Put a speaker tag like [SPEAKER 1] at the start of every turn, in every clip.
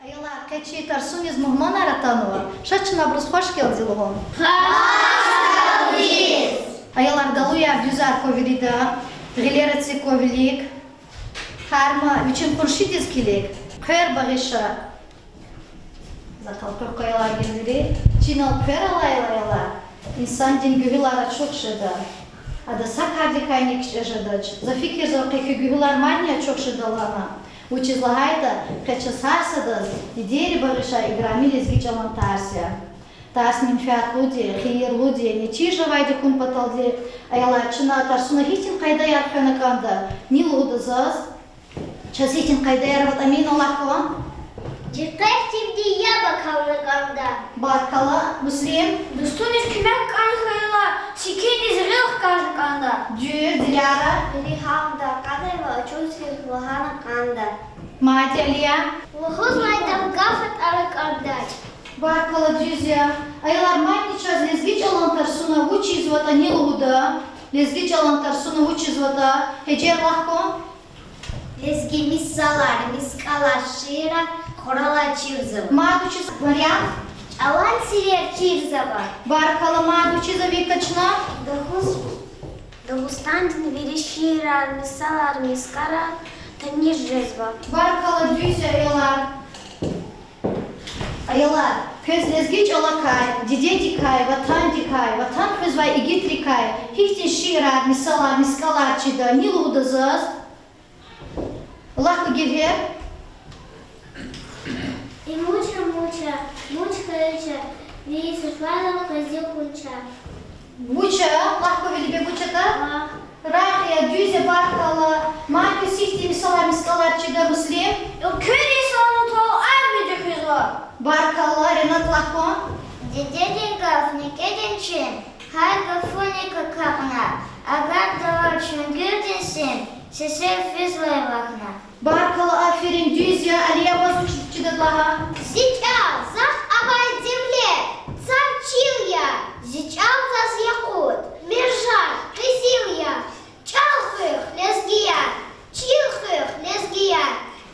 [SPEAKER 1] Ayollar, keçi tarsuniz muhman aratanı. Şaçın abruz hoş geldiniz.
[SPEAKER 2] Hoş geldiniz.
[SPEAKER 1] Ayollar, galuya güzel kovilida, gileretsi kovilik, harma için kurşidiz kilik, kır bağışa. Zaten çok ayollar geldi. Çinal kır ayollar. İnsan din gühülara çok şıdı. Ada sakardi kaynak şıdıç. За fikir zorqaki gühülar manya çok şıdalana. Учизлагайда, кача сарсадыз, идеи барыша играми лезги чалан тарсия. Тарс минфиат луди, хиер луди, не чижа вайди хун паталди, аяла чына тарсуна хитин кайда ярхана канда, ни луда заз, час хитин кайда ярват амин Аллахуан.
[SPEAKER 2] Директивди яба калнаканда.
[SPEAKER 1] Баркала, Муслим,
[SPEAKER 2] Дустунис кümек канхайла, сикенис рылх канхаканда.
[SPEAKER 1] Дюр, Диляра,
[SPEAKER 2] Рихамда, кадайва очуски лохана канда.
[SPEAKER 1] Мати Алия,
[SPEAKER 2] Лохуз майдам гафат аракандать.
[SPEAKER 1] Баркала Дюзия, аяла майни час лезги чалан тарсуна учизвата ни луда, лезги чалан тарсуна учизвата, хеджер лахко,
[SPEAKER 2] Лезги миссалар, мискалар шира, хорала чирзава.
[SPEAKER 1] Мадучиз вариант,
[SPEAKER 2] Алан сирер чирзава.
[SPEAKER 1] Баркала Мадучиза Викачна,
[SPEAKER 2] Дагустандин веришира, миссалар, мискара, таниш жезва.
[SPEAKER 1] Баркала Дюзия Ayollar, köz lezgi çalakay, dide dikay, vatan köz vay igitrikay, hiçtin şiirar, misalar, miskalar çida, ni ludazaz. Лахко гевер,
[SPEAKER 2] И муча, весь фазал козел кунча.
[SPEAKER 1] Буча, лахко велибе бучата, Рахия, Дюзия, Баркала, Марки, сихти, misalar, miskalar çida, Муслим,
[SPEAKER 2] Köri sanatol ayvıcı kızla.
[SPEAKER 1] Баркала, Ренат лахко,
[SPEAKER 2] Деденька, никеденчин, хайка фуника капна, агар даларчын гürdensin, сесе физлай вахна.
[SPEAKER 1] Баркала, Аферин, Дюзия, Алия, воздушный çida laha.
[SPEAKER 2] Сейчас, зах абай земле, царь Чилия, сейчас зас якут, мержар, крысилия, чалхых, лезгия, чилхых, лезгия,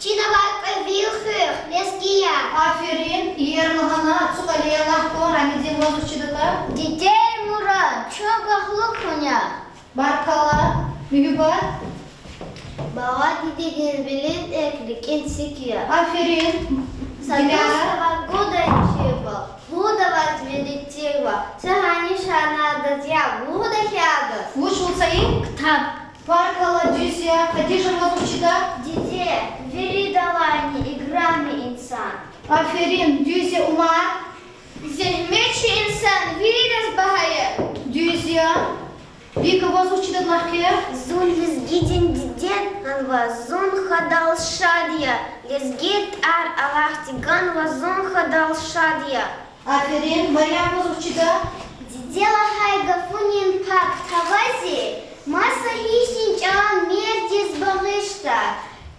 [SPEAKER 2] чиновака вилхых, лезгия.
[SPEAKER 1] Аферин, Ерлахана, Цукалия, лахко, Рамидин, воздушный çida.
[SPEAKER 2] Детей мура, чога хлопуня.
[SPEAKER 1] Баркала, Mühübat,
[SPEAKER 2] Бала дидеген билет экрикен сикия.
[SPEAKER 1] Аферин, Диляра,
[SPEAKER 2] Садостава года чева, года вас велитева. Сахани шана дадья, года хягас.
[SPEAKER 1] Вушул Саид,
[SPEAKER 2] Ктап.
[SPEAKER 1] Баркала, Дюзия, Хадижа, воздушный.
[SPEAKER 2] Диде, веридалани, играми инсан.
[SPEAKER 1] Аферин, Дюзия, Умар,
[SPEAKER 2] Зельмечи инсан, виридас бахая.
[SPEAKER 1] Дюзия, Вика, воздушный лахке,
[SPEAKER 2] Зун лезгиден диден, анва зун хадал шадия. Лезгит ар алахтиган ва зун хадал шадия.
[SPEAKER 1] Аферин, Мариам, воздушный.
[SPEAKER 2] Дидела хайга фунин пак тавази. Маса хищин чалан мердис балышта.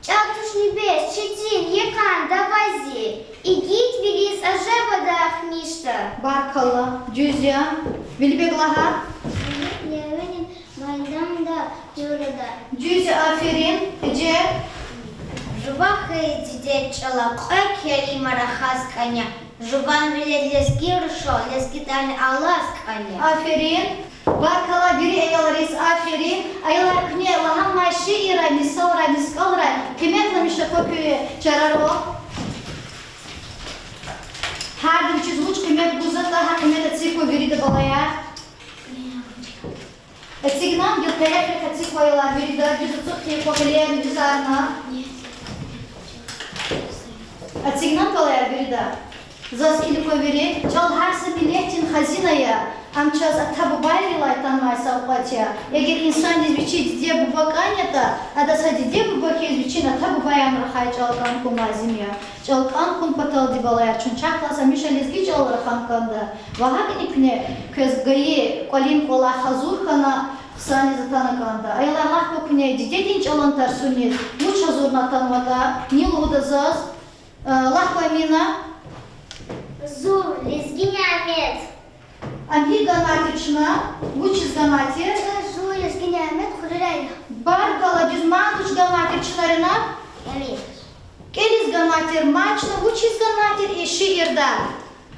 [SPEAKER 2] Чалтуш небес, четин, екан, давази. Игит вилис ажеба да ахништа.
[SPEAKER 1] Баркала, Дюзия, Вильбек лаха,
[SPEAKER 2] Невенин майдан да юрада.
[SPEAKER 1] Дюзия, Аферин, Хеджер,
[SPEAKER 2] Жуваха и дидет чалакой кели марахаз коня. Жуван билет лески рушо, лески тани алас коня.
[SPEAKER 1] Аферин, Баркала, Бири, Эйларис, Аферин, Эйлар кне, Лахам, Майши, Ира, Мисалра, Мискалра, Кеметла, Миша, Копию, Чараро, Хардин, Чизлуч, Кемет, Гузат, Лаха, Кемет, Ацико, Вирида, Балая, Ацигнам, Гилкаях, Ацико, Эйлар, Вирида, Гизуцук, Теко, Галия, Гизарна, Ацигнам, Балая, Вирида, Заскили, Ковери, Чал, Харса, Билетин, Хазиная, Амчас атабу байри лайтан майса уқатия. Егер инсан дизбичи диде бубаканята, адаса диде бубаки дизбичи атабу баян рахай чалкан кун азимия. Чалкан кун патал дибалая чунчакласа миша лезги чал рахан канда. Вахак ипне көз гае колин кола хазурхана хсани затана канда. Айла лахко куне диде дин чалан тарсунез. Муча зурна танвата, нил удазаз, лахко амина.
[SPEAKER 2] Зур, лезгиня амет.
[SPEAKER 1] Амги ганатична, вучиз ганати.
[SPEAKER 2] Зур, лезгиня амет, хурирай.
[SPEAKER 1] Баркала, дюзмантуч ганатична рена.
[SPEAKER 2] Амет.
[SPEAKER 1] Eliz ganatır maçna uçiz ganatır şiirda.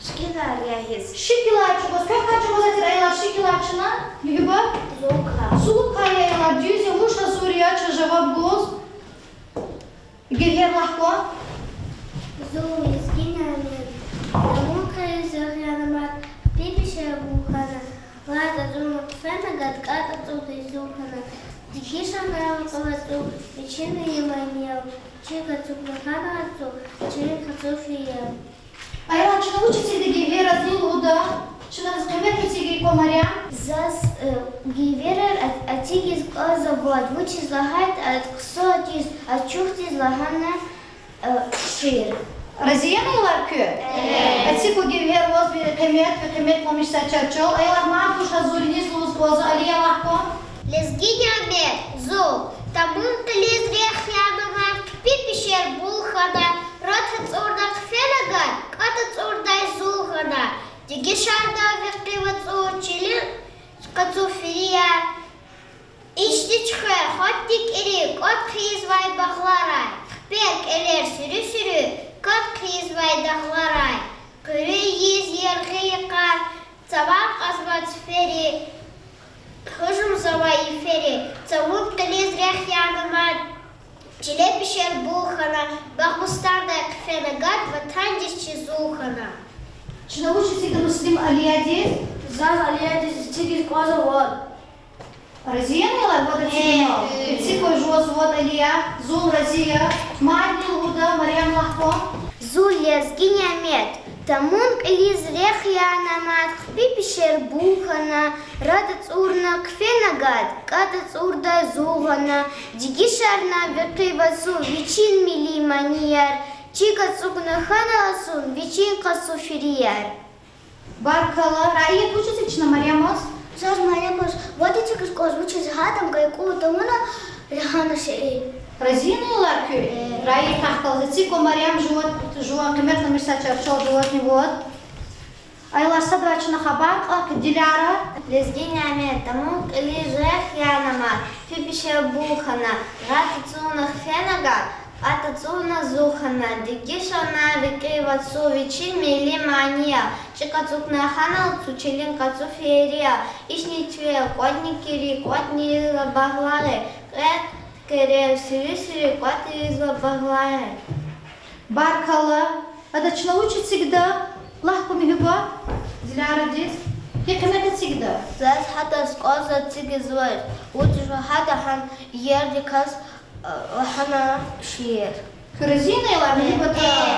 [SPEAKER 2] Шкидар яис.
[SPEAKER 1] Şikilaçı kaçı bozatir aylar şikilaçına yuba
[SPEAKER 2] Зука.
[SPEAKER 1] suluk aylar düzü muşa Suriya çajava boz. Gevher lahko.
[SPEAKER 2] Зу изгинями. Мука изгиянамат. Пипише бухана. Лада зума кфена гадката тут изухана. Дикиша граватовацу. Причины еманьял. Чика цуклаханацу. Чирика цуфия.
[SPEAKER 1] Aylar çına uçisi de gevher azılуда. Çına zgemet циги комаря.
[SPEAKER 2] Зас гиверер атигис козавод. Вучи злагает от ксотис. От чухти злагана шир.
[SPEAKER 1] Raziyana aylar kö. Atsiko gevher voz bir kemet komissa çarçol. Aylar ma duş hazuriniz luz bozu aliya lahko.
[SPEAKER 2] Лезгинями зу. Тамунта лезрех янамат. Пипишер булхана. Ротхац урдак фенаган. Катац урдай зухана. Дигишарда вективац урчилин. Кацуфирия. İşliçke hottik iri kot kıyız vay baklaray. Berk eler sürü sürü kot kıyız vay daklaray. Kırı yiz yergi yıkar. Sabah kasbat feri. Hıжым zavay feri. Çavuk teliz reh yanıman. Çile pişer buğhana. Bakmustarda kfene gat vatancişçi zuhana.
[SPEAKER 1] Çına uçisi de muslim aliya diz.
[SPEAKER 2] Zaz aliyadis tigis kozavod.
[SPEAKER 1] Raziyana aylar voda çino. Atsiko joz vod aliya. Zul raziya. Madnil uda Maryam lahko.
[SPEAKER 2] Зулес гинямет, тамун лиз рех янамат, пипишер бухана, радец урна кфенагад, катец урда зугана, дигишарна векивасу, вичин мили манияр, чика цугна ханаласун, вичин касуфирияр.
[SPEAKER 1] Barkala. Raiyet uçisi çına Maryam oz.
[SPEAKER 2] Заз маямас, водите кыскоз, вучи згадам гайку, тамуна рехана шеи.
[SPEAKER 1] Raziyana aylar kö. Raiyet tahtal. Atsiko Maryam juan kemet komissa çarçol животни vod. Aylar sadra çına habak ak dilara.
[SPEAKER 2] Лезгинями, тамун лиз рех янамат, пипишер бухана, ратицуна хфенагад, атацуна зухана, дигишана викривацу вичин мили мания, чикацукна ханал цучилин кацуферия, ишничве котникири, котни багларе, керев сири, коти багларе.
[SPEAKER 1] Barkala. Ada çına uçisi de lahko mihuba. Dilara diz. Ya kemet tsiga.
[SPEAKER 2] Зас хата скоза цигизвар, утиш хата хан ердикас хана шир.
[SPEAKER 1] Raziyana aylar mihuba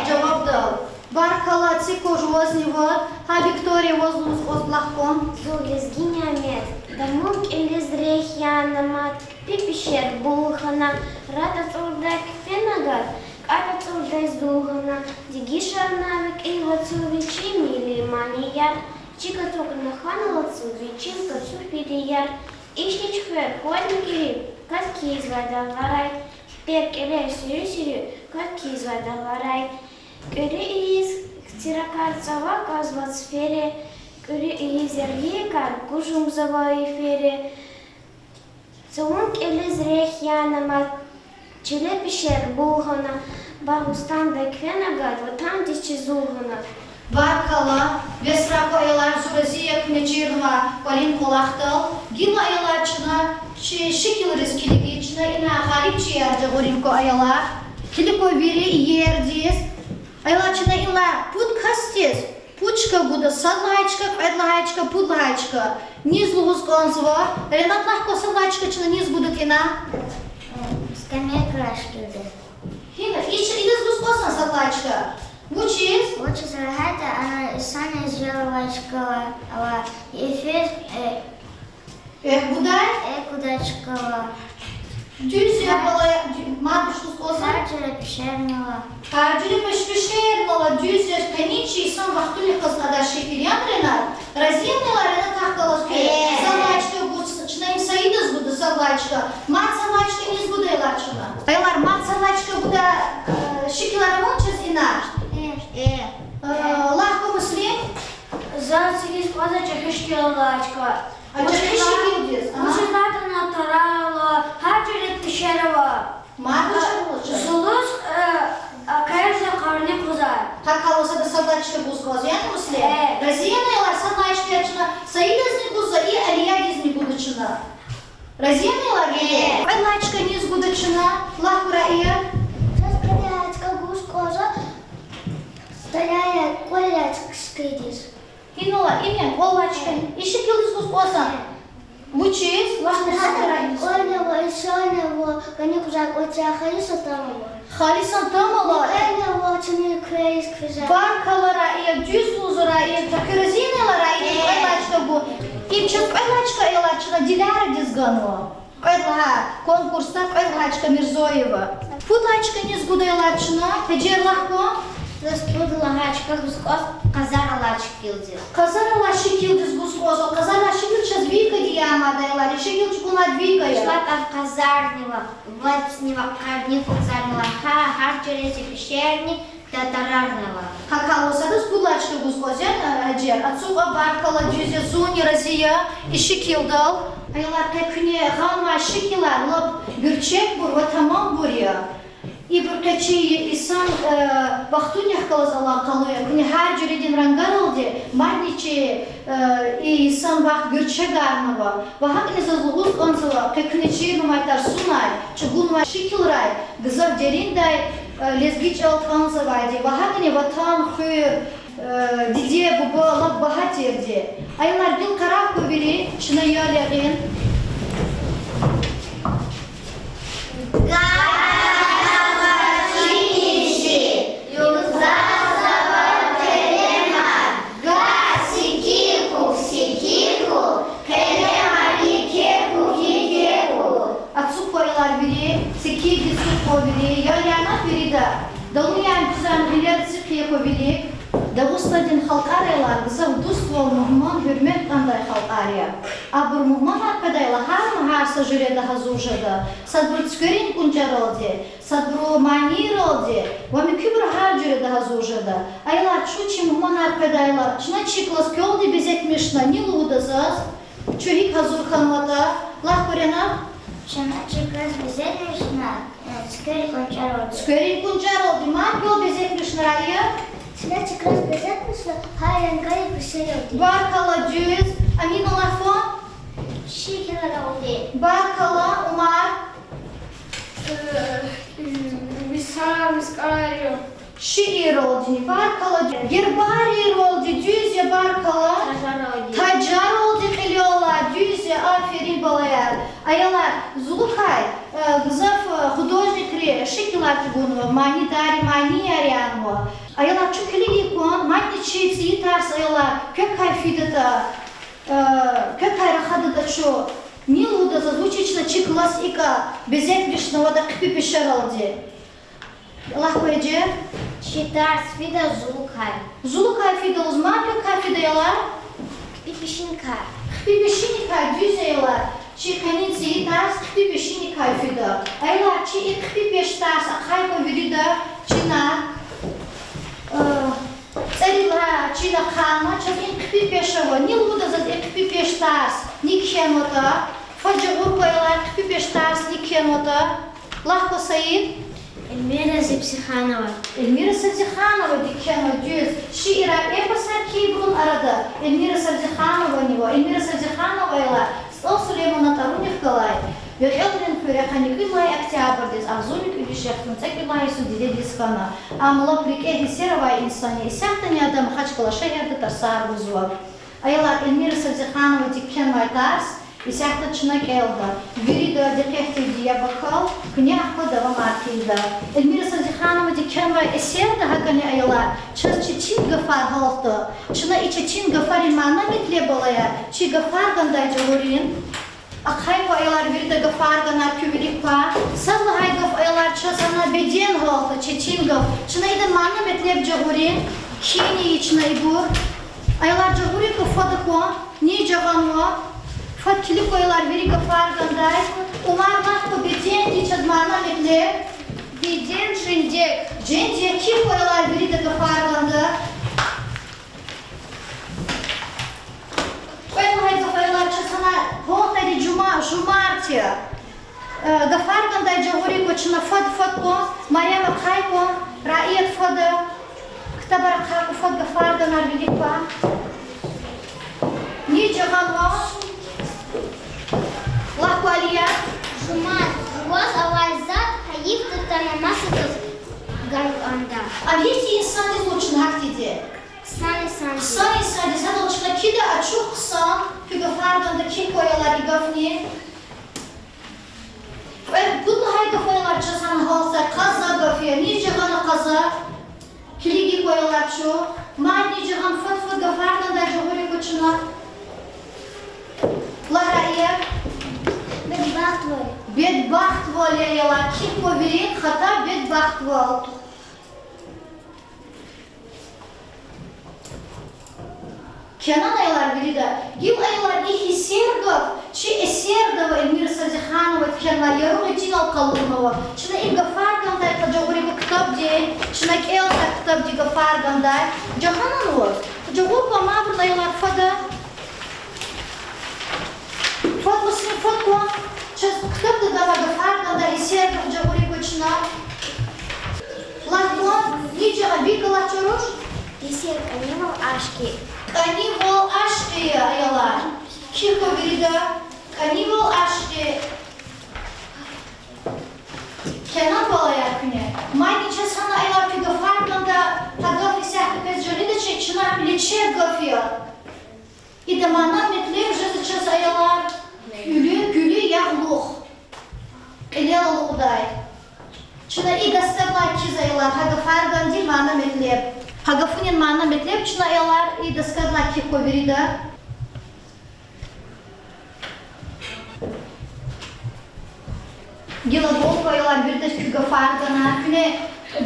[SPEAKER 1] cevap dal. Barkala atsiko jozni vod. Ha Victoria voz luz oz lahko.
[SPEAKER 2] Зулес гинямет, тамун элиз рех янамат, пипишер булхана, радец урдак фенагат, катец урдай зугана, дигишарна век ивацу вичи мили манияр, чика цукна ханалацу вичин кацу пирияр, ишничхве ходникири, катки извадаварай, перк элер сирю, катки извадаварай, кюри из ктиракарцава казват сфере, кюри из ергикар кужум завай фере, цунк элиз рех янамат, чиле пишер булхана, багустан да квенагад, ватан дичи зугана.
[SPEAKER 1] Barkala. Vesrako aylar zuraziya künecirma. Kolin kolaktal. Gila aylar çına şekil riskiligi çına ina halip çiyarca gorinko aylar. Kiliko veri yerdiz. Aylar çına ina pudkastiz. Пучка буде садлайчка, кведлайчка, пудлайчка. Низ лугус гонзво. Ренат лахко садлайчка чына низ буде кина.
[SPEAKER 2] Скамей крашкиды.
[SPEAKER 1] Хина, низ лугус гонзво садлайчка. Вучиз.
[SPEAKER 2] Лучше зарагата, она Саня Зеловачкова, Ефир
[SPEAKER 1] Будай.
[SPEAKER 2] Кудачкова,
[SPEAKER 1] Düz yapala. Матушку гонзво.
[SPEAKER 2] Сарджера Пешернова.
[SPEAKER 1] Harcını pişmişlerle düz yer kaniçi insan vaktuli kızlada şefiryan renat. Raziyanalar renat tahtalas köy. Salvaçka bu çınayım sayıdız budu salvaçka. Mat salvaçka iz budu aylarçına. Aylar mat salvaçka bu da şikilara monçaz inar. Lahko muslim.
[SPEAKER 2] Зацигис козача Пешкиловачка.
[SPEAKER 1] Acaba şekil diyoruz.
[SPEAKER 2] Лучше знати натурала, Харджера Пешерова.
[SPEAKER 1] Матушка olacak.
[SPEAKER 2] Зулус Konya kuzar.
[SPEAKER 1] Hakalosa da солдатчика бузгоз, yani Muslim. Разиянайлар солдатчикачына, Саидазни буза и Алиядизни будучына. Разиянайлар геде. Айлачка низ будучына, лахурая.
[SPEAKER 2] Раскрывается бузгоза. Стояя, колячка скидиш.
[SPEAKER 1] Кинола, имя, колачка. Иши килдиз бузгоза. Учись, лахурая.
[SPEAKER 2] Конево, Ишанево, Коня кузар, Котя Халиса Тамова.
[SPEAKER 1] Хalisan tamala.
[SPEAKER 2] Конево, Чуни Крейс Криза.
[SPEAKER 1] Barkalara, düz buzura, takırızinalara, айлачка bu. İmçat айлачка айлачка Dilara dizganu. Айлаха, конкурста айлачка Мирзоева. Футачка низгуда айлачна, Хеджер лахко.
[SPEAKER 2] Заспудила гачка бузгоз, казара лачка килдис.
[SPEAKER 1] Казара лаши килдис бузгозо, казара лаши килча двика диямада айлар, иши килчкуна двика я.
[SPEAKER 2] Шла там казарнива, ватснива, карнифу казарнива, харчерези пещерни, татарарнива.
[SPEAKER 1] Hakalosa da spudlaçka buzgozyan Hacer. Atsuğa barkala düzye zuni raziya, işi kildal. Aylar teküne halma şikilar, lab gürçek bur ve tamam buraya. İbrkaçı insan vaktunyah kalaz Allah kalıyor. Kuni her cüredin rangar oldu. Madniçi insan vakt gürçek arnava. Ve hakiniz azluğuz onzala. Teküne çiğ numaytar sunay. Çugun var şikilray. Gızav derinday. Лезгич алханзавайди, вахагни ватан хыр, диде буба лак бахатерди. Айлар бил карак көбели, шына ялягин. Dalıyan güzel bilir sıkıya kobilik, Davustadin halkaraylar kızım dostluğu muhman hürmet kanday halkaraya. Abur muhman arkadayla har sajürede hazujada, sadbur tskörün kuncar oldu, sadbur manir oldu, ve mükübür har jürede hazujada. Aylar çuçi muhman arkadayla, çına çıklas kölde bezetmişna, nilu udazaz, çuhik hazur kanvata, lahkurena,
[SPEAKER 2] Şuna çıkaz bezetmişna. Скорее кончаролди.
[SPEAKER 1] Скорее кончаролди. Манго безетмишна рая.
[SPEAKER 2] Шuna çıkaz bezetmişna. Hayran gayet bir şey oldu.
[SPEAKER 1] Barkala düz. Amina lafon.
[SPEAKER 2] Şikiler oldu.
[SPEAKER 1] Barkala Umar.
[SPEAKER 3] Misal arıyor.
[SPEAKER 1] Şiir oldu. Barkala gerbari oldu. Düz ya barkala. Tacar oldu kılıyorlar. Düz ya aferin balaya. Ayalar Zulukay. Gızaf художникри шикилар тигунва, мани дари, mani yaryanva. Ayalar çukili ikon, mani çiğsi tars ayalar kök kayfidata, kök kayrahadıda şu. Niluda zaзвучична чиклас ика безетмишного да кпи пешералди. Allah koyacak.
[SPEAKER 2] Şitar svida Zulukay.
[SPEAKER 1] Zulukay fida uzman kök kayfida yalar.
[SPEAKER 2] Pipişinka.
[SPEAKER 1] Kpi pişinikay düz yalar. Çi kanitsi tars kpi pişinikay fida. Aylar çi kpi peş tars akay kovirida çina. Царила чина хана, чазин кпи пешава, ни луда за кпи пештарс, ни кенота, фаджа уркояла кпи пештарс, ни кенота. Лахко Саид.
[SPEAKER 2] Эльмира Зипсиханова.
[SPEAKER 1] Эльмира Сабзиханова дикено düz. Şiira epasar kibrun arada. Эльмира Сабзиханова него. Эльмира Сабзиханова ела. Стол Сулеймана Таруних Калай. Верелден хөрәхәники май октябрьдес, авзуник үлешәхтен цәкилай судиде дискана. Амла прике дисерова инсани. Исәхтәне адам хачкала шәһәрдә тарсар бузуа. Аялар Эльмира Сабзиханова диккен майтарс. Исәхтә чына келда. Вирида дикәхтә дия бакал. Княхка дава маркилда. Эльмира Сабзиханова диккен май эсердә хакани аялар. Чыз чин гафар халты. Чына иче чин гафар имана митле балая. Чи гафар гандай җорин. Akhay bu aylar bir de gafarganar kübülik pa. Sazlı haygaf aylar çasana beden halta çeçin gaf. Çınayda manna metlep jahuri. Kini içna ibur. Aylar jahuri ko fada ko. Ni jaganwa. Fat kilik aylar biri gafarganday. Umar nah ko beden içad manna metlep.
[SPEAKER 3] Beden jendek.
[SPEAKER 1] Jendek ki aylar biri de gafarganda. Aylar çasana holtari jumartya. Gafarganda jahuri ko çına fad ko. Maryam khay ko. Raiyat fada. Ктабар Кхакуфот Гафардан Арвиликва. Ниджаганва. Лахвалия.
[SPEAKER 2] Жумат, Роз Авайзат, Хаиф Татанамасатус Гананда.
[SPEAKER 1] А если инсан лучше нахтиде?
[SPEAKER 2] Сани Санди.
[SPEAKER 1] Сани Санди, сада лучше кида ачух сан, Гафардан да ки коялар игафни. Будла хай гафоялар часан халса, каза гафия, ниджагана каза. Kiligi koyuyorlar şu. Maddi cihan fıt gafardan da cumhuri kuçuna. Lahra'iye.
[SPEAKER 2] Bedbaht vol.
[SPEAKER 1] Bedbaht vol yayalar. Kim poverin hata bedbaht vol. Kenan aylar biri de. Gil aylar ihi serdov. Çi eserdov Elmira Sazikhanova tkenlar. Yarım için al kalınova. Çina im gafardan da cumhuri bu kitap diye. Çina kelsa kitap diye gafardan da. Cahanan var. Cumhur pa mabur aylar fada. Fad mısın fad ko. Çiz kitap da dava gafardan da eserdov cumhuri kuçuna. Lan nice bir kalat çoruş.
[SPEAKER 2] Десер Канивал Ашки.
[SPEAKER 1] Канивал Ашки aylar. Kim poverida? Канивал Ашки. Kenan balaya küne. Mayni çesana aylar ki gafardan da tagaf isahti pezceli de çekçina bileçe gafya. İdemana metlem jazı çes aylar. Ülü gülü yağluq. Elel uğday. Çina i gastabla kiz aylar. Ha gafardan değil mana metlem. Hagafunin mana metlem çina aylar i gastabla ki poverida. Gila bol koyuyorlar bir de şu gafardana. Küne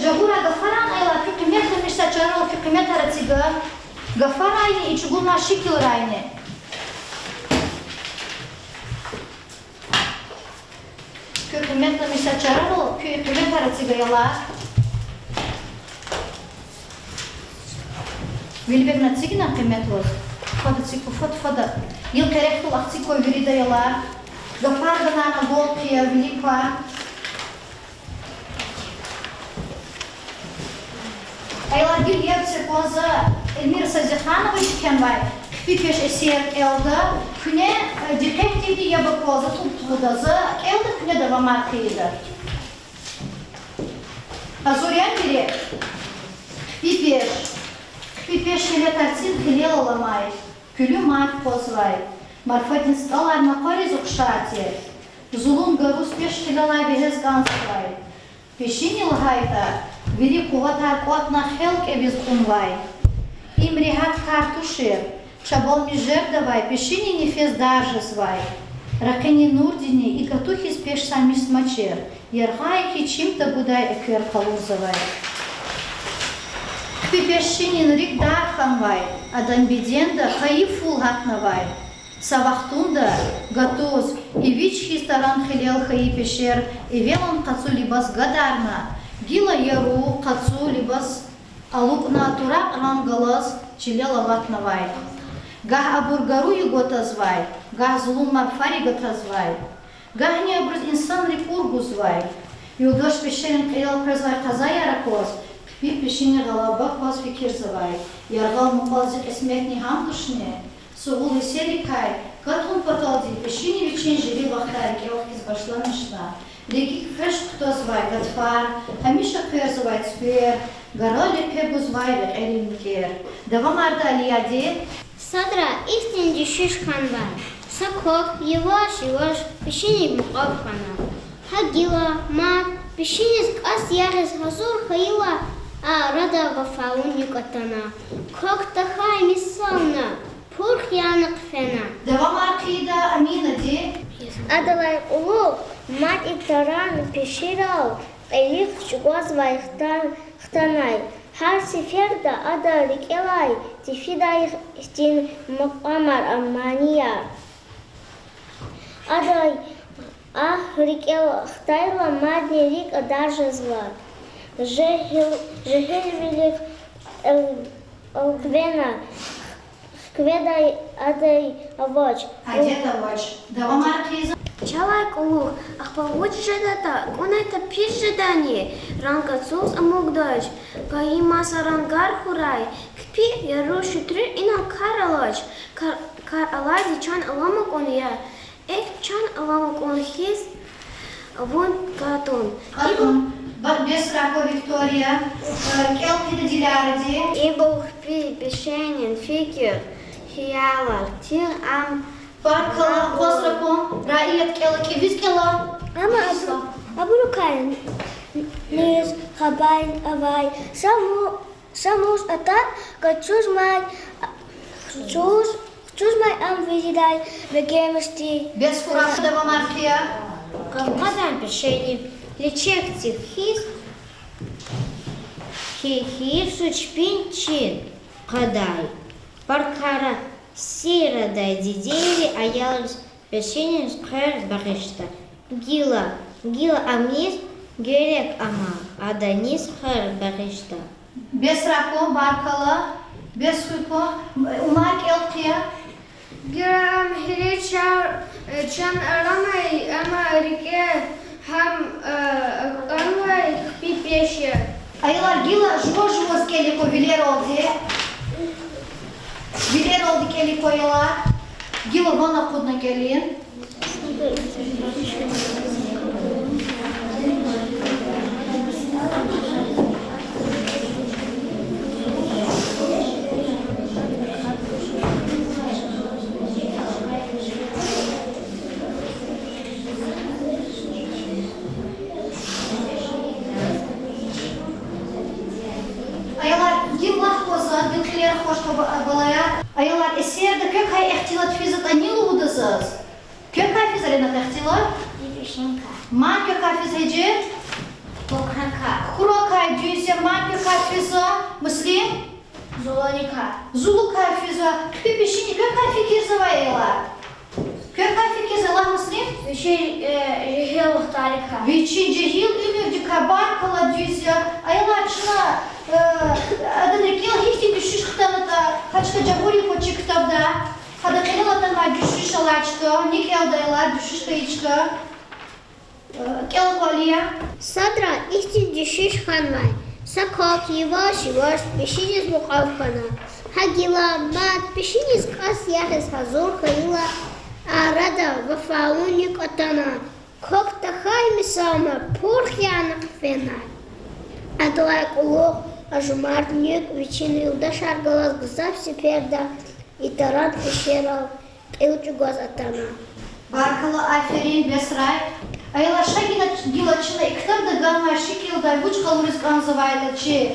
[SPEAKER 1] Jagura gafaran aylar hükümet demişse çarol hükümet arasıga. Gafar aynı içgulma şekil aynı. Hükümet demişse çarol hükümet arasıga yalar. Vilbek natsigina hükümet var. Fada tsiku fada. Yıl kerektul aksiko virida yalar. Gafardanana Golkiya Великва. Aylar gil yepse koza Elmira Sazikhanova işkenvay. Pipеш eser elde. Küne detektivdi yaba koza tutuludazı. Elde küne devam arkaydı. Azoryan biri. Pipеш hele tartsin hilel olamay. Külü mat kozvay. Марфатин стала на коризу к шате. Зулун гарус пеш хилалай вехез ганслай. Пешини лгайта, вери куватар кот на хелк эвиз кунвай. Им рехат картушир, чабол межер давай, пешини нефез даже свай. Ракени нурдини и катухис пеш сами смачер. Яргай хичим-то будай экер калузавай. Пешинин рик даханвай, адамбиденда хаифул хатнавай. Савахтунда, Гатоз, и вичхи старан хилел хаи пешер, и велон кацу либас гадарна, гила яру кацу либас алукна турак рангалас, чилела ватнавай. Гах абургару юготазвай, гах зулун марфари готазвай, гах не образ инсан рекургузвай. Юлдош пешерин хилел презвай казай яракоз, пир пешине галаба кваз фикирзавай, яргал мукалзик эсметни хамдушне. Soğulu serikay, katun pataldi, peşini için jiri vaktar gelkiz başlanışla. Rekik feş kutozvay gatfar, hamişa kırzvay tspir, garali pebuzvay ve elinker. Devam arda aliyadi.
[SPEAKER 2] Sadra istinci şişkanvay. Sakok, yavaş, peşini muqavkana. Hagila, mat, peşiniz as yarız hazur hayla, rada vafaun yukatana. Kok tahay misalna. Purх yanık fena.
[SPEAKER 1] Devam arkayda amina di.
[SPEAKER 2] Adalay ulu, mat itaran peşirav, elif şugazvay xtanay. Her seferde adalik elay, tifiday istin muqamar ammaniya. Aday rik el xtayla madni rik adarjazva. Жехель велик elkvena. Kveday aday avaç.
[SPEAKER 1] Adet avaç. Devam arkayda.
[SPEAKER 2] Чалайк улух, ах получишь это, он это пижедание, ранка цус амугдач, каимаса рангар хурай, кпи я рушу три инал каралач, кар алади чан аламак он я, эк чан аламак он хиз, вон катон.
[SPEAKER 1] Бесрако Виктория, келки да диляради.
[SPEAKER 2] Ибо хпи пешенин фикер, хиялар, тир ам.
[SPEAKER 1] Баркала, Косрако, Раиет келки вискела.
[SPEAKER 2] Абулукайн, Низ, Хабайн, Авай, Самус Атат, Качуз май ам визидай, Вегемести.
[SPEAKER 1] Без кураждава Марфия.
[SPEAKER 2] Кадан пешенин, лечекти хиз, хи сучпин чин, кадай, Баркара. Сира дай дидели, а я пешенин скэр барышта. Гила амнис, герек ама, а данис хэр барышта.
[SPEAKER 1] Без рако, баркала, без хуйко, умар келкия.
[SPEAKER 3] Гирам хиличар чан арамай ама рике хам канвай пипеше.
[SPEAKER 1] Ayılar gila juvos keliko viler oldu. Viler oldu keliko ayılar. Gila vana kudna gelin. Ayılar eserde kökay ihtilat fizat anilu udasız. Kökay fiz arenat ihtilat? Man kökay fiz hece? Kurokay düzya man kökay fiza? Muslim? Zulukay fiza. Pipişini kökay fikir zava ayılar. Kökay fikir zava muslim? Viçi cehil ümür kabar kala düzya. Ayılar çına adını kel hiç düşüş kıtanıda kaçka cahuri koçu kitapda hada kelatan var düşüş alaçka ne kel dayılar düşüş kayıçka kel koliya
[SPEAKER 2] Садра ихтин дишиш ханмай. Сакок йиваш пешинис мукавкана. Хагила мат пешинис кас яхес хазур хаила. Арада вафауник атана. Кок тахай мисама пурхяна кфена. Адуай кулох ажумартник вичины удашар галас гзав сеперда. И тарат пещерал элчугаз атана.
[SPEAKER 1] Barkalı aferin Besray. Ayılar şagina gilaçına iktar da ganma şekilde buç kalırız kanzavayla çi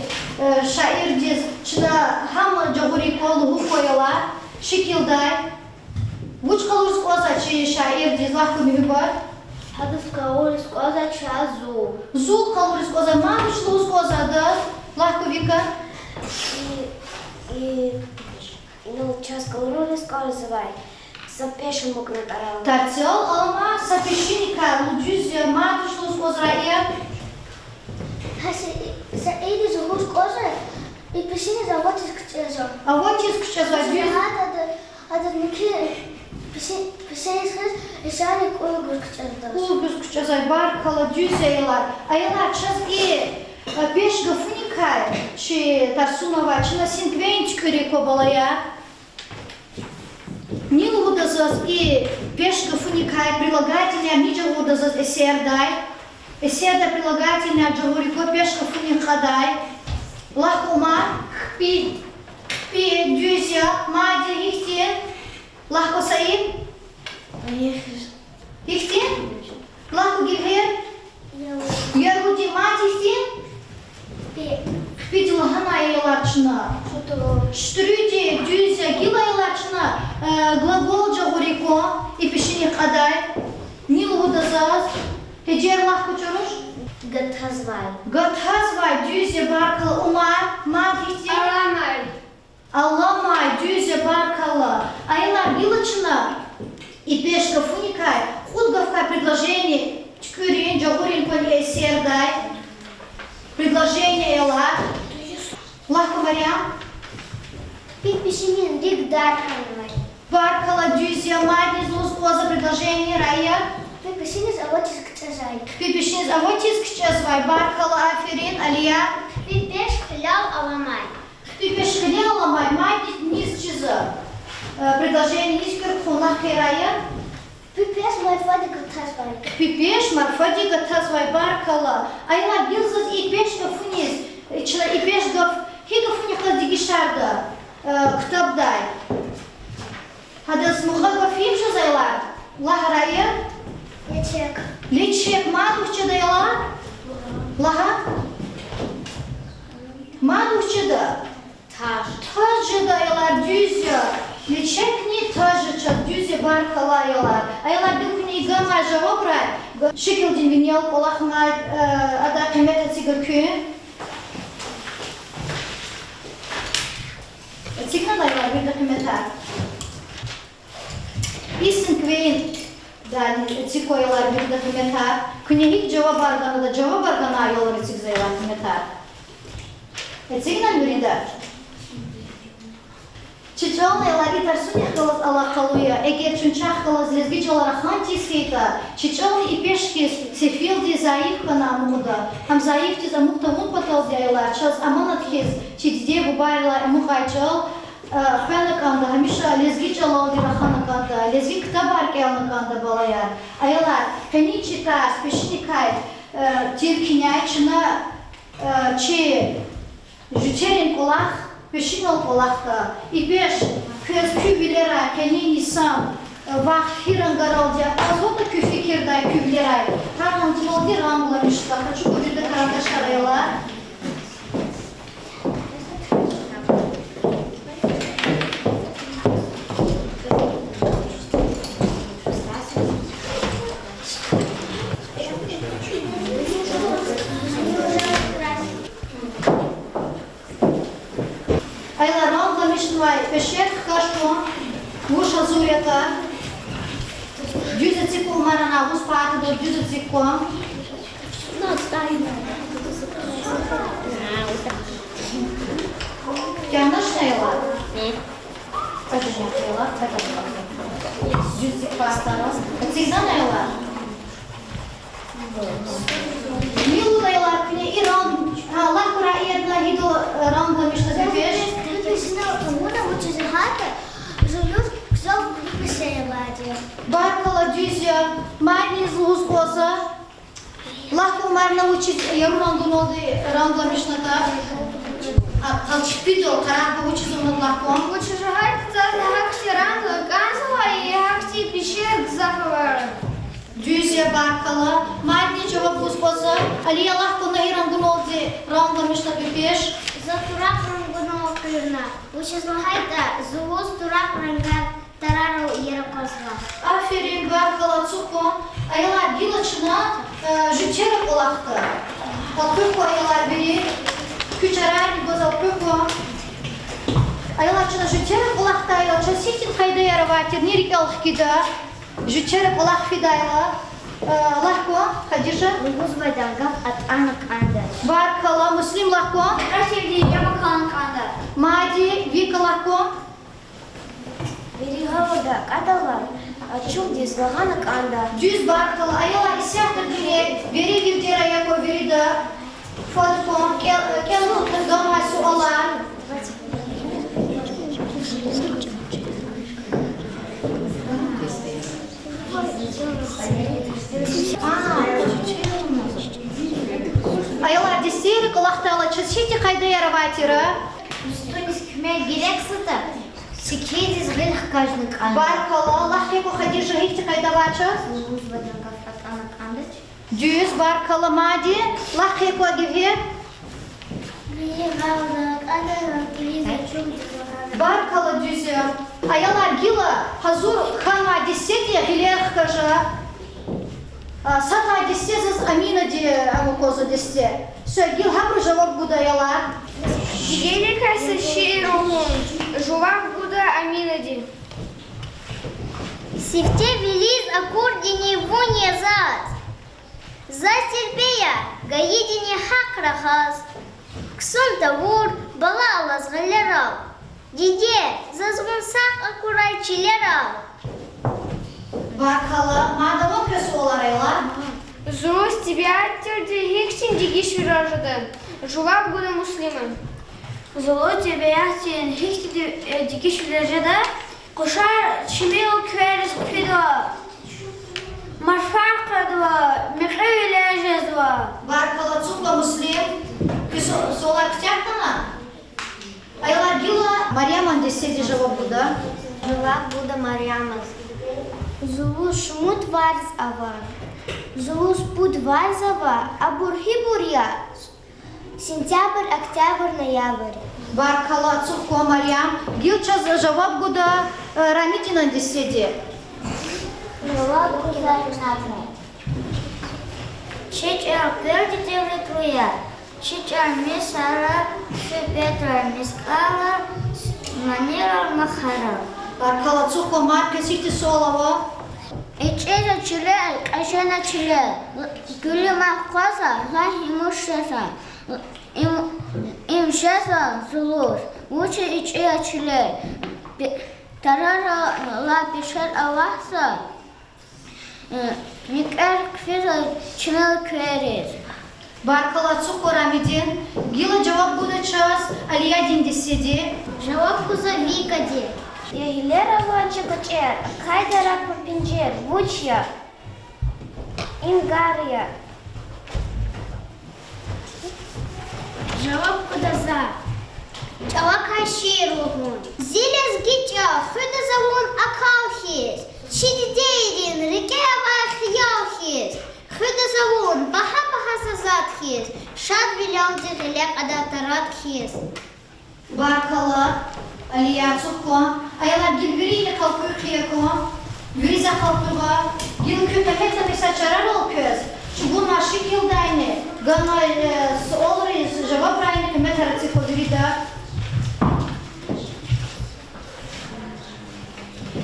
[SPEAKER 1] şair diz çına ham cahuri kolu hu koyala şekilde buç kalırız koza çi şair diz lahkı mühibbat.
[SPEAKER 2] Hadif kalırız koza çazu.
[SPEAKER 1] Zul kalırız koza manışlığız koza da lahkı vika.
[SPEAKER 2] И ну час kalırız koza Запишем мокнатарал.
[SPEAKER 1] Тарцел алма сапешиника луджузя манışlığız koza ya.
[SPEAKER 2] За эйди зулус коза и пешини за вот искчезо.
[SPEAKER 1] А вот искчезо düz.
[SPEAKER 2] Ада ники пешини сказ и сани кулгур кчезо.
[SPEAKER 1] Кулгур кчезо баркала düz ayılar. Ayılar çaz и пеш гафуника чи тарсунова чина синквенч кыри кобалая. Нил удазас и пеш гафуника прилагательное ниже удазас эсердай. Эсерда прилагательное джагурико пеш гафуника дай. Лахума хпи дюзя мади ихтин. Лахко саим. Ихтин. Лахко гильгер. Яруди мади ихтин. Хпи дилахана ayılarçına. Штруди дюзя гила ayılarçına глагол джагурико и пешини кадай. Нил удазас. Hecer lahko çoruş. Gatazvay düzye barkalı umar madhiti.
[SPEAKER 3] Аламай.
[SPEAKER 1] Allamay düzye barkalı. Ayılar yılıçına. И пешка фуникай. Худговка предложение. Чкурин джагурин коли сердай. Предложение ела. Lahko вариант.
[SPEAKER 2] Пешини рик дай ханмай.
[SPEAKER 1] Баркала düzye madhi злус коза предложение рая.
[SPEAKER 2] Pepesiniz avatis kıçazay.
[SPEAKER 1] Pipişiniz avotiz kıçazvay. Barkalı aferin Aliya.
[SPEAKER 2] Pipeş hilal alamay.
[SPEAKER 1] Пипеш хлела май, низ чиза. Предложение низ кырхунах кирая.
[SPEAKER 2] Pipeş mayfadi kıçazay.
[SPEAKER 1] Пипеш марфади гатазвай баркала. Айла билзаз ипеш гафуниз. Чила ипеш гаф. Хи гафуних дигишарда. Ктабдай. Хадас муха гафим жазайлар. Лахарая.
[SPEAKER 2] Лечек.
[SPEAKER 1] Лечек мадухча дайла. Лаха. Мадухча да. Tacı dayılar düzya. Lechekni tacı çat düzya barkalayılar. Ayılar dükünü gama javobray. Şekildin vinyal kolakma ada kıymet etiga köyün. Etikna dayılar bir de kıymetar. İsin kveyin. Yani etikoyalar bir de kıymetar. Künehik cevap argana da cevap argana ayılar etik zayılar kıymetar. Etikna mürida. Чичалнайлар и тарсуних калас алакалуя, эгер чунчах калас лезгичалара хантискейта, чичални и пешкис сефилди заифка на амуда, хам заифти за мукта вун паталдяйлар, час аманатхиз, чидде бубайла мухайчал, ханаканда, хамиша лезгичалалдира ханаканда, лезги ктабарки алнаканда балаяр. Айлар, хани читас, пешникай, тиркиняйчина, че жучерин колах, Пешинал колахта, и пеш кез küvilera kenin insan vaxt hirangaralca azota küfikirday küvileray. Ramantmaldi ramlamışlar. Хочу burada kardeşler aylar. Aylar ramlamışlar. Peşet kaşton. Vuşa zureta. Düze cikol marana vus parti do düze cikol. Yanlış aylar. Kaç aylar? Düze pastaros. Sizden aylar. Milu aylar kine İran. Allah Kur'an'da hido ramlamışlar peş. Баркала дюзя, майни злуз коза. Лахко мар научить ярунан дуноды рамдламишната. Талчпидо караба учизумнан лахко.
[SPEAKER 3] Учижагай кцазна хакти ранга газова и хакти пишет захавара.
[SPEAKER 1] Дюзя баркала, майни жава злуз коза. Алия лахко наиран дуноды рамдламишната пеш.
[SPEAKER 2] За турак рангуно кырна. Учижагай да зулуз турак рангар. Тарару яракосва.
[SPEAKER 1] Aferin barkala çuko. Aylar yılçına jüçere kolakta. Köko aylar biri. Küçerer gozal köko. Aylar çına jüçere kolakta aylar çasitin kayda yaravatir nirik alhkida. Jüçere kolak fidayla. Lahko Hadija.
[SPEAKER 2] Luguz badangaf at anak anda.
[SPEAKER 1] Barkala muslim lahko.
[SPEAKER 2] Rasevdi yamak anak anda.
[SPEAKER 1] Madi vika lahko.
[SPEAKER 2] Береговода кадалар, чук дис лаганак анда.
[SPEAKER 1] Düz barkala aylar isyahtır biri. Veri vildera yako verida. Fotko kelmutlu domasi olan. Aylar disteri kulahtala çasiti kayda yaravaytira.
[SPEAKER 2] Стонис кме герексата. Секедис гелх кажник анда.
[SPEAKER 1] Barkala Allah yako Hadija hikti kayda vaça.
[SPEAKER 2] Luguz badangaf at anak anda.
[SPEAKER 1] Düz barkala madi. Allah yako agivhe.
[SPEAKER 2] Береговода кадалар, чук дис лаганак.
[SPEAKER 1] Barkala düzü. Aylar gila hazur хама дистети гилех кажа. Сата дистезас амина ди амукоза дисте. Все гил хабру жаваб будаяlar.
[SPEAKER 3] Геликасы ширумун. Жувак буда аминади.
[SPEAKER 2] Сифте велиз акурдини вуне заз. За терпея гаидини хакрахаз. Ксун тавур балалаз галерал. Диде зазгунсак акурай чилерал.
[SPEAKER 1] Barkala, madem kösü olar aylar.
[SPEAKER 3] Злость тебя оттерди, хиксин дигиш виражадан. Жулап года муслиман. Зло тебя оттерди, хиксин дигиш виражадан. Кушар чимил кверис квидо. Марфакадва, михаила жезва.
[SPEAKER 1] Barkala, çukla muslim. Kösü olar kıçaktana. Aylar gila, Mariaman desedi cevap buda.
[SPEAKER 2] Жулап года Марьямас. Зулу шмут варз авар. Зулу спут варзава, а бурхи бурья. Сентябрь, октябрь, ноябрь.
[SPEAKER 1] Barkala, çukla Mariam. Gil çaz cevap buda Ramitinan desedi.
[SPEAKER 2] Жулап года Напра. Чичар перди девлетруя. Чичар мисара, Петра мискала, манера махара.
[SPEAKER 1] Barkala, çukla Mark sikti solava.
[SPEAKER 2] İçeri çile, aşağına çile. Gülü mahkasa, lan imuşasa. İmşasa, zulur. Uçı içeri çile. Tarara la pişer Allah'sa. Mikar kfira çinel kverir.
[SPEAKER 1] Barkala, çukla Ramidin. Gila cevap buda çaz Aliyadin desedi.
[SPEAKER 2] Cevap kuza Викади. Егилера вачекачер, кайдара попинчер, вучья, ингария. Cevap kudaza. Çavakay şiir ruhun. Zilez gitya, hüda zavun akalhis. Çidi deyrin, rikaya vahiyahis. Hüda zavun, baha baha sazathis. Şad vilam zihile kadataradhis.
[SPEAKER 1] Barkala, Aliya çukla. Aylar gil viriyle kalkıyor kıyakla. Virize kalkıyor. Gil köpekle mesela çarar ol köz. Çubuğun aşık yıl dayını. Gana olur cevap rayını kıymet arası kodirida.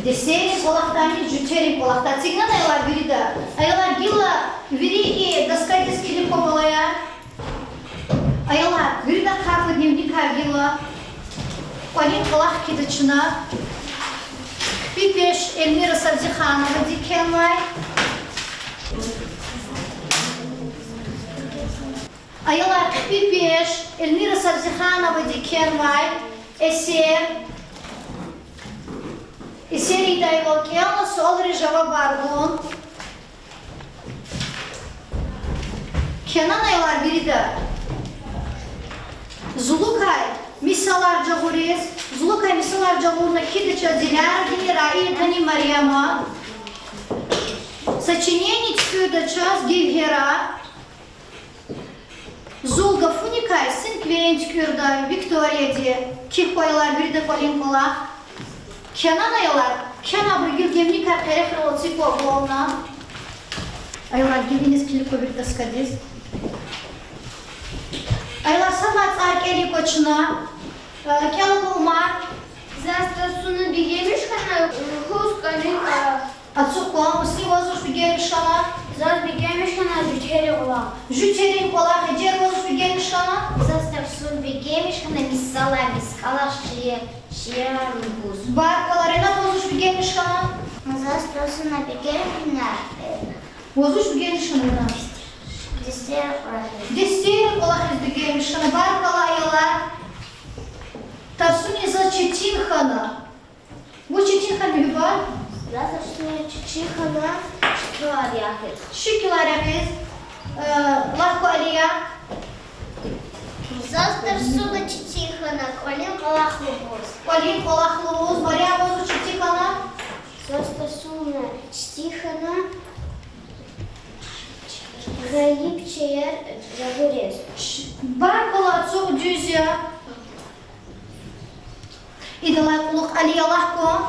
[SPEAKER 1] Deseni kolaktanı cüterin kolakta. Signan aylar virida. Aylar gila viri daskay deskili kopalaya. Aylar virida kaklı dnevnik gila. Полин Калах Кидачина, Пипеш Эльмира Сабзиханова Дикенвай, Aylar Pipеш Эльмира Сабзиханова Дикенвай, Eser İdaylokiyanla Solri Java Bargun, Kenan aylar biri de, Zulukay, Misalar Jaguriz, Zulukay misalar Jagurna Kidicha Dilярдини Раидани Марьяма. Сочинение Тфюда Час Гивгера. Zulga Funikay, Сын Квенч Кюрда, Виктория Ди, Кихойlar bir de Полин Калах. Kenan aylar, Kenan bir gilgemlik arkaya Хролци Поголна. Aylar giliniz kiliko bir daskadiz. Aylar sanat arkeli koçuna. Kelak Umar.
[SPEAKER 3] Застасуны бегемишкана, хускалика.
[SPEAKER 1] Ацукла, Мусли воздуш бигемишкана.
[SPEAKER 3] Зас бегемишкана, жутери ула.
[SPEAKER 1] Жüterin Kolak, Eder воздуш бигемишкана.
[SPEAKER 2] Застасун бегемишкана, мисала, мискала, шиармбуз.
[SPEAKER 1] Barkala, Renat воздуш бигемишкана.
[SPEAKER 2] Застасуна бегемишкана,
[SPEAKER 1] Воздуш бигемишкана.
[SPEAKER 2] десер.
[SPEAKER 1] Дестери Kolak бигемишкana. Barkala aylar. Tarsun za Çetinxana. Bu Çetinxan Hüba.
[SPEAKER 2] Застасуна чичихана, шкилар яхет.
[SPEAKER 1] Şükürler Efes. Lahko Aliya.
[SPEAKER 2] Застасуна чичихана, колин калахлубуз.
[SPEAKER 1] Полин Kolaklıoğuz. Maria Bozu Çetinxana.
[SPEAKER 2] Застасуна чичихана, Гаип чеер жагурез.
[SPEAKER 1] Barkala Çu Düzya. İdalay Kuluk Aliya Lahko.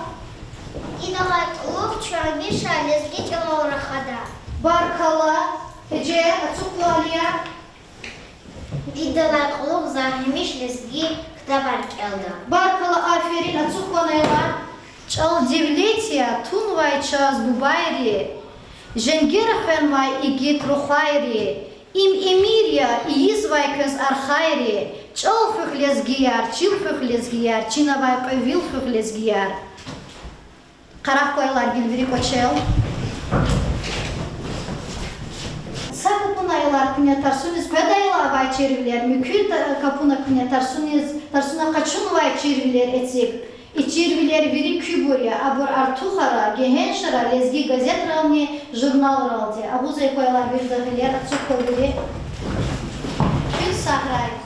[SPEAKER 2] Идалай лук чуагиша лезги тела хада.
[SPEAKER 1] Barkala. Ece Açuklu Aliya.
[SPEAKER 2] İdalay lук захимиш лезги ктабар келда.
[SPEAKER 1] Barkala Aferin Açuklu Aliya. Çal Devletiya Tunvay Çaz Bubayri. Jengera Fenvay İgit Ruhayri. İm Emirya İyizvay Köz Arhayri. Çal Fühlezgiyar, Çil Fühlezgiyar, Çinavay Köyvil Fühlezgiyar. Karak koylar Gilviri Koçel. Sakupuna aylar kunyatarsunis, pedayla vay çerviler, mükül kapuna kunyatarsunis, tarsuna kaçun vay çerviler etsik. İçerviler viri küburya, abur artuhara, gehenşara, lezgi gazet ravni, jurnal ravdi. Abu zey koyalar bir dahiler, atsuk koyuli. Kül sahray.